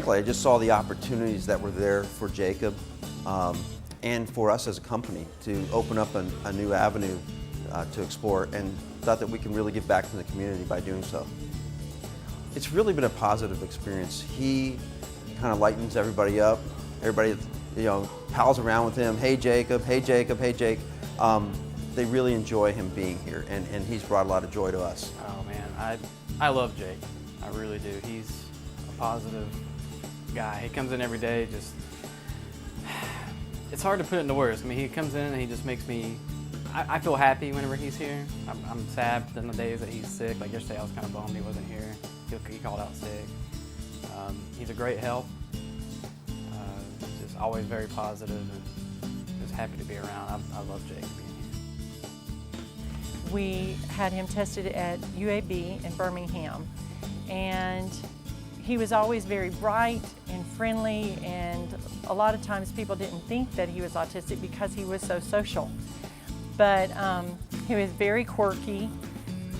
frankly, I just saw the opportunities that were there for Jacob and for us as a company to open up a new avenue to explore, and thought that we can really give back to the community by doing so. It's really been a positive experience. He kind of lightens everybody up. Everybody, pals around with him. Hey Jacob, hey Jacob, hey Jake. They really enjoy him being here, and he's brought a lot of joy to us. Oh man, I love Jake. I really do. He's a positive guy. He comes in every day, just, it's hard to put into words. I mean, he comes in and he just makes me, I feel happy whenever he's here. I'm sad on the days that he's sick. Like yesterday I was kind of bummed he wasn't here. He called out sick. He's a great help. Just always very positive and just happy to be around. I love Jake being here. We had him tested at UAB in Birmingham, and he was always very bright and friendly, and a lot of times people didn't think that he was autistic because he was so social. But he was very quirky,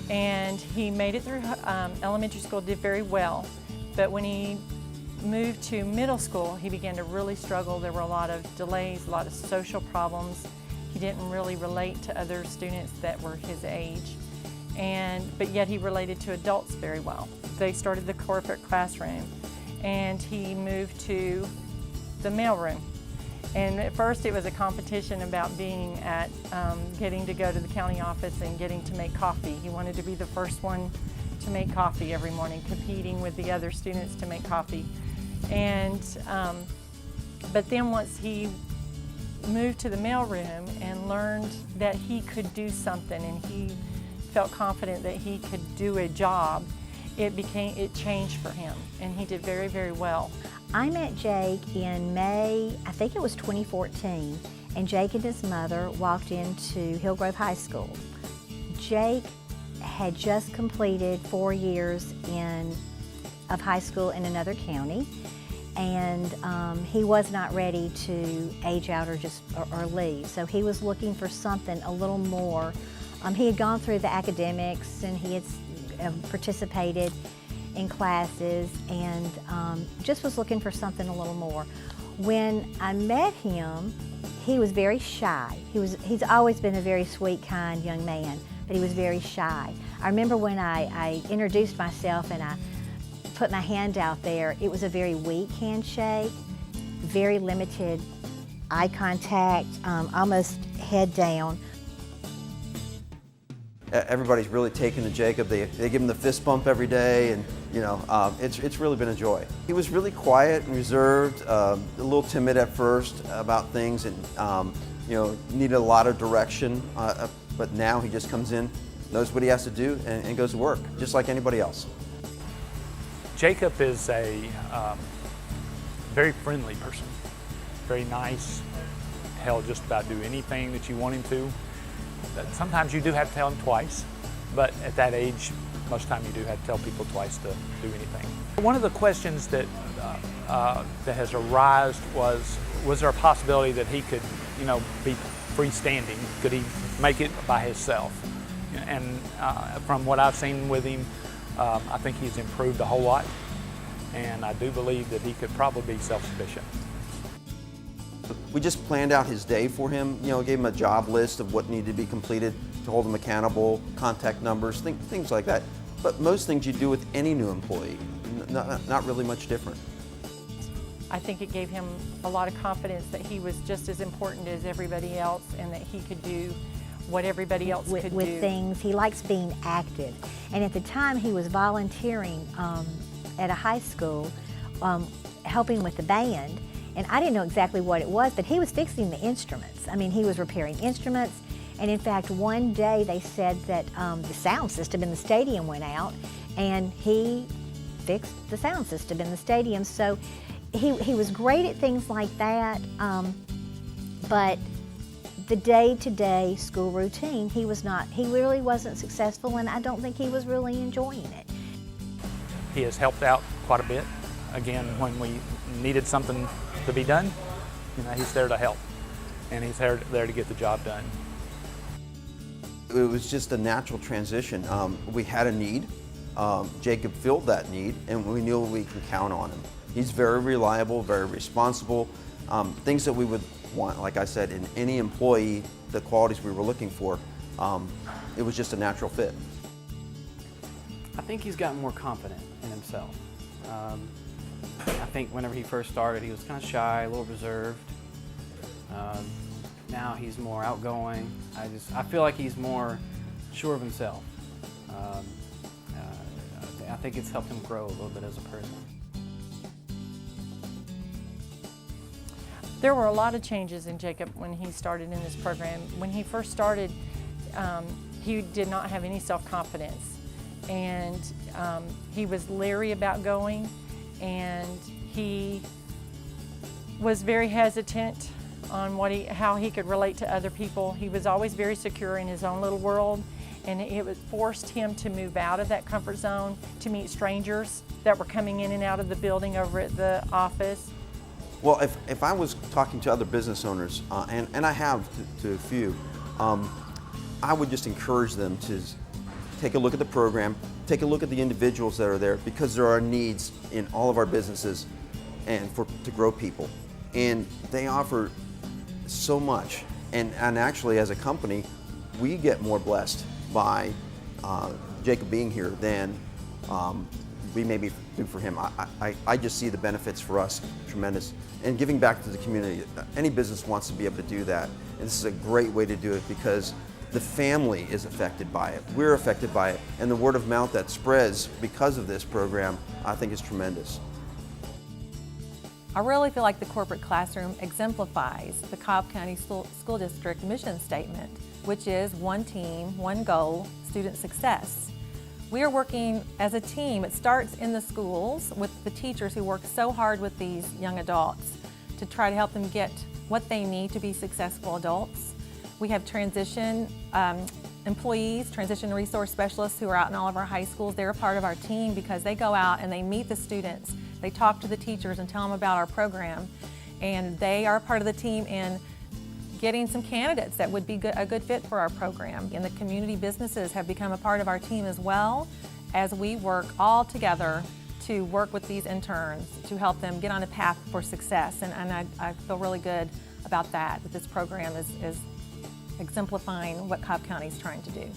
and he made it through elementary school, did very well. But when he moved to middle school, he began to really struggle. There were a lot of delays, a lot of social problems. He didn't really relate to other students that were his age, but yet he related to adults very well. They started the corporate classroom, and he moved to the mailroom. And at first it was a competition about being at, getting to go to the county office and getting to make coffee. He wanted to be the first one to make coffee every morning, competing with the other students to make coffee. And, but then once he moved to the mailroom and learned that he could do something, and he felt confident that he could do a job, it changed for him, and he did very, very well. I met Jake in May, I think it was 2014, and Jake and his mother walked into Hillgrove High School. Jake had just completed 4 years of high school in another county, and he was not ready to age out or leave. So he was looking for something a little more. He had gone through the academics, and he had participated in classes, and just was looking for something a little more. When I met him, he was very shy. He's always been a very sweet, kind young man, but he was very shy. I remember when I introduced myself and I put my hand out there, it was a very weak handshake, very limited eye contact, almost head down. Everybody's really taken to Jacob. They give him the fist bump every day, and it's really been a joy. He was really quiet and reserved, a little timid at first about things, and needed a lot of direction. But now he just comes in, knows what he has to do, and goes to work, just like anybody else. Jacob is a very friendly person, very nice. He'll just about do anything that you want him to. Sometimes you do have to tell him twice, but at that age, most of the time you do have to tell people twice to do anything. One of the questions that has arisen was there a possibility that he could, be freestanding? Could he make it by himself? And from what I've seen with him, I think he's improved a whole lot, and I do believe that he could probably be self-sufficient. We just planned out his day for him, gave him a job list of what needed to be completed to hold him accountable, contact numbers, things like that. But most things you do with any new employee, not really much different. I think it gave him a lot of confidence that he was just as important as everybody else, and that he could do what everybody else could do. With things, he likes being active. And at the time he was volunteering at a high school, helping with the band. And I didn't know exactly what it was, but he was fixing the instruments. I mean, he was repairing instruments. And in fact, one day they said that the sound system in the stadium went out, and he fixed the sound system in the stadium. So he was great at things like that, but the day-to-day school routine, he really wasn't successful, and I don't think he was really enjoying it. He has helped out quite a bit. Again, when we needed something to be done, he's there to help, and he's there to get the job done. It was just a natural transition. We had a need. Jacob filled that need, and we knew we could count on him. He's very reliable, very responsible, things that we would want, like I said, in any employee, the qualities we were looking for. It was just a natural fit. I think he's gotten more confident in himself. I think whenever he first started, he was kind of shy, a little reserved. Now he's more outgoing. I feel like he's more sure of himself. I think it's helped him grow a little bit as a person. There were a lot of changes in Jacob when he started in this program. When he first started, he did not have any self-confidence, and he was leery about going, and he was very hesitant on how he could relate to other people. He was always very secure in his own little world, and it forced him to move out of that comfort zone, to meet strangers that were coming in and out of the building over at the office. Well, if I was talking to other business owners, and I have to a few, I would just encourage them to take a look at the program, take a look at the individuals that are there, because there are needs in all of our businesses and to grow people. And they offer so much. And actually, as a company, we get more blessed by Jacob being here than we maybe do for him. I just see the benefits for us tremendous. And giving back to the community, any business wants to be able to do that. And this is a great way to do it because the family is affected by it. We're affected by it. And the word of mouth that spreads because of this program, I think is tremendous. I really feel like the corporate classroom exemplifies the Cobb County School District mission statement, which is one team, one goal, student success. We are working as a team. It starts in the schools with the teachers who work so hard with these young adults to try to help them get what they need to be successful adults. We have transition employees, transition resource specialists who are out in all of our high schools. They're a part of our team because they go out and they meet the students. They talk to the teachers and tell them about our program. And they are part of the team in getting some candidates that would be a good fit for our program. And the community businesses have become a part of our team as well, as we work all together to work with these interns to help them get on a path for success. And I feel really good about that this program is exemplifying what Cobb County is trying to do.